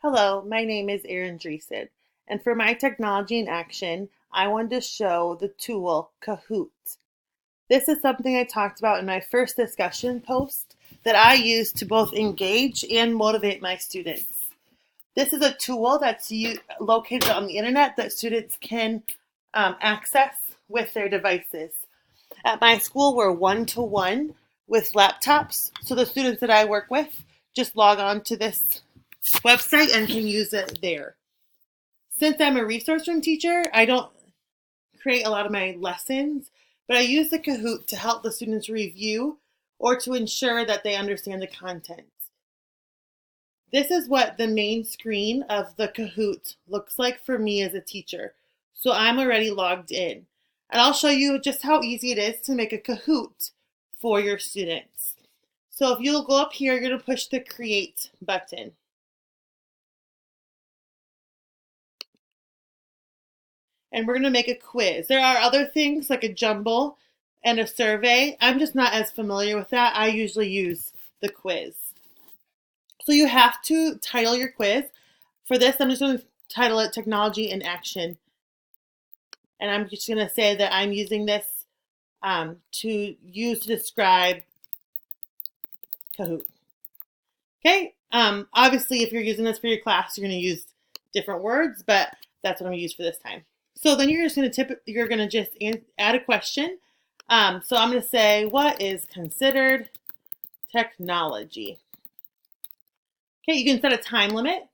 Hello, my name is Erin Dreesen, and for my technology in action, I wanted to show the tool Kahoot. This is something I talked about in my first discussion post that I use to both engage and motivate my students. This is a tool that's located on the internet that students can access with their devices. At my school, we're one-to-one with laptops, so the students that I work with just log on to this website and can use it there. Since I'm a resource room teacher, I don't create a lot of my lessons, but I use the Kahoot to help the students review or to ensure that they understand the content. This is what the main screen of the Kahoot looks like for me as a teacher. So I'm already logged in. And I'll show you just how easy it is to make a Kahoot for your students. So if you'll go up here, you're going to push the Create button. And we're going to make a quiz. There are other things like a jumble and a survey. I'm just not as familiar with that. I usually use the quiz. So you have to title your quiz. For this, I'm just going to title it Technology in Action. And I'm just going to say that I'm using this to describe Kahoot. Okay, obviously if you're using this for your class, you're going to use different words, but that's what I'm going to use for this time. So then you're just going to add a question. So I'm going to say, what is considered technology? Okay, you can set a time limit.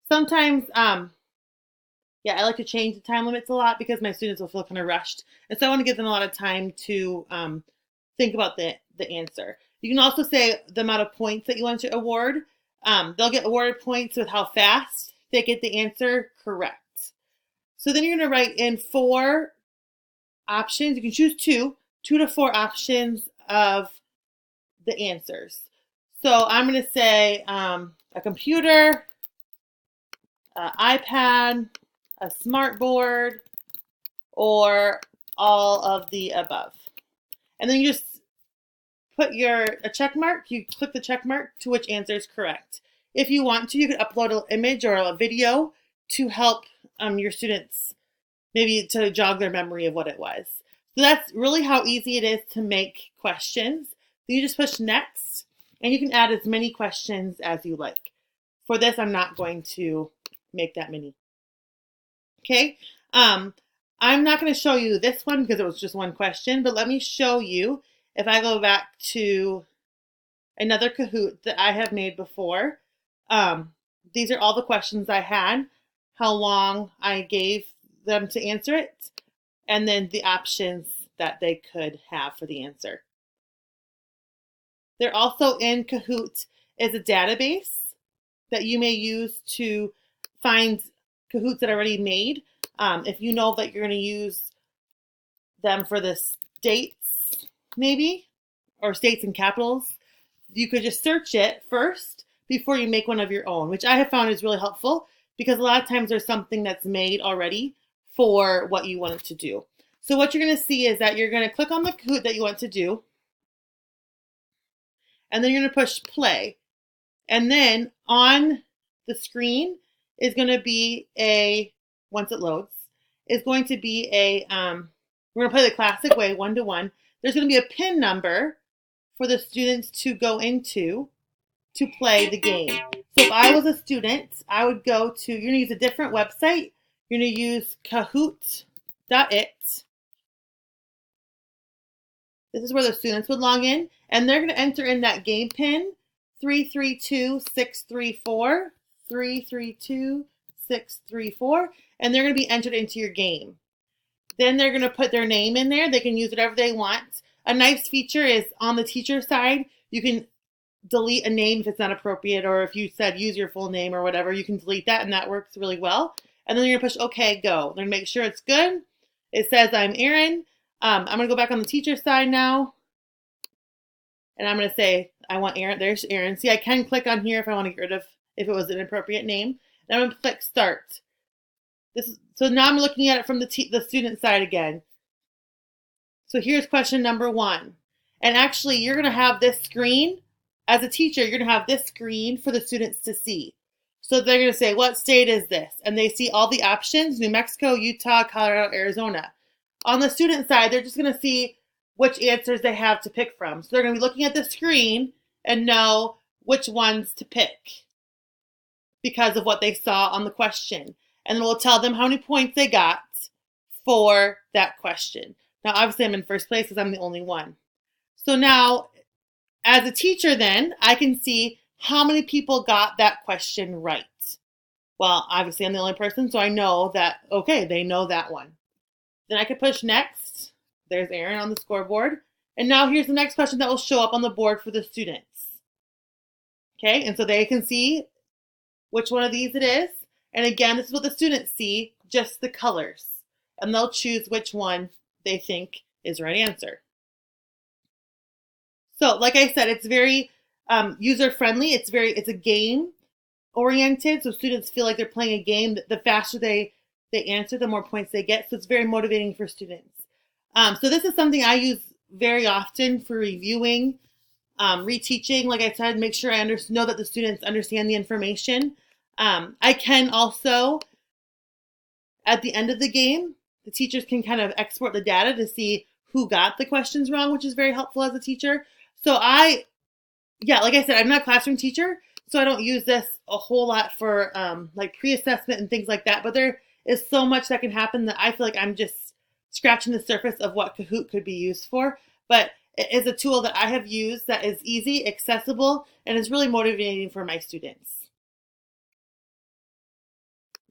Sometimes, I like to change the time limits a lot because my students will feel kind of rushed. And so I want to give them a lot of time to think about the answer. You can also say the amount of points that you want to award. They'll get awarded points with how fast they get the answer correct. So then you're going to write in 4 options. You can choose 2 to 4 options of the answers. So I'm going to say a computer, an iPad, a smart board, or all of the above. And then you just put a check mark. You click the check mark to which answer is correct. If you want to, you could upload an image or a video to help your students, maybe to jog their memory of what it was. So that's really how easy it is to make questions. So you just push next, and you can add as many questions as you like. For this, I'm not going to make that many. Okay, I'm not going to show you this one because it was just one question, but let me show you if I go back to another Kahoot that I have made before. These are all the questions I had, how long I gave them to answer it, and then the options that they could have for the answer. They're also in Kahoot is a database that you may use to find Kahoots that are already made. If you know that you're going to use them for the states, maybe, or states and capitals, you could just search it first before you make one of your own, which I have found is really helpful because a lot of times there's something that's made already for what you want it to do. So what you're going to see is that you're going to click on the Kahoot that you want to do, and then you're going to push play. And then on the screen is going to be once it loads, is going to be we're going to play the classic way, 1-to-1. There's going to be a PIN number for the students to go into to play the game. So if I was a student, I would you're going to use a different website. You're going to use kahoot.it. This is where the students would log in, and they're going to enter in that game PIN, 332634, 332634, and they're going to be entered into your game. Then they're going to put their name in there. They can use whatever they want. A nice feature is on the teacher side, you can delete a name if it's not appropriate, or if you said use your full name or whatever, you can delete that, and that works really well. And then you're going to push OK, go. Then make sure it's good. It says I'm Erin. I'm going to go back on the teacher side now. And I'm going to say I want Erin. There's Erin. See, I can click on here if I want to get rid of if it was an inappropriate name. Then I'm going to click Start. So now I'm looking at it from the student side again. So here's question number 1. And actually, you're going to have this screen as a teacher, you're going to have this screen for the students to see. So they're going to say, what state is this? And they see all the options: New Mexico, Utah, Colorado, Arizona. On the student side, they're just going to see which answers they have to pick from. So they're going to be looking at the screen and know which ones to pick because of what they saw on the question. And then we'll tell them how many points they got for that question. Now, obviously, I'm in first place because I'm the only one. So now, as a teacher, then, I can see how many people got that question right. Well, obviously, I'm the only person, so I know that, okay, they know that one. Then I can push next. There's Aaron on the scoreboard. And now here's the next question that will show up on the board for the students. Okay, and so they can see which one of these it is. And again, this is what the students see, just the colors. And they'll choose which one they think is the right answer. So, like I said, it's very user-friendly. It's a game-oriented, so students feel like they're playing a game. The faster they answer, the more points they get. So it's very motivating for students. So this is something I use very often for reviewing, reteaching. Like I said, make sure I know that the students understand the information. I can also, at the end of the game, the teachers can kind of export the data to see who got the questions wrong, which is very helpful as a teacher. So like I said, I'm not a classroom teacher, so I don't use this a whole lot for like pre-assessment and things like that. But there is so much that can happen that I feel like I'm just scratching the surface of what Kahoot could be used for. But it is a tool that I have used that is easy, accessible, and is really motivating for my students.